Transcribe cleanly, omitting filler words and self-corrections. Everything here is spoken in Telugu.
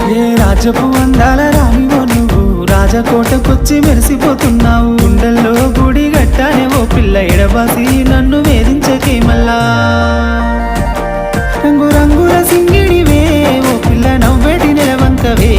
ఏ రాజపు అందాల రానివో నువ్వు రాజకోటకొచ్చి మెరిసిపోతున్నావు. గుండెల్లో గుడి గట్టానే ఓ పిల్ల ఎడబాసి నన్ను వేధించకే మల్లా. రంగు రంగుల సింగిడివే ఓ పిల్ల నవ్వేటి నెలవంకవే.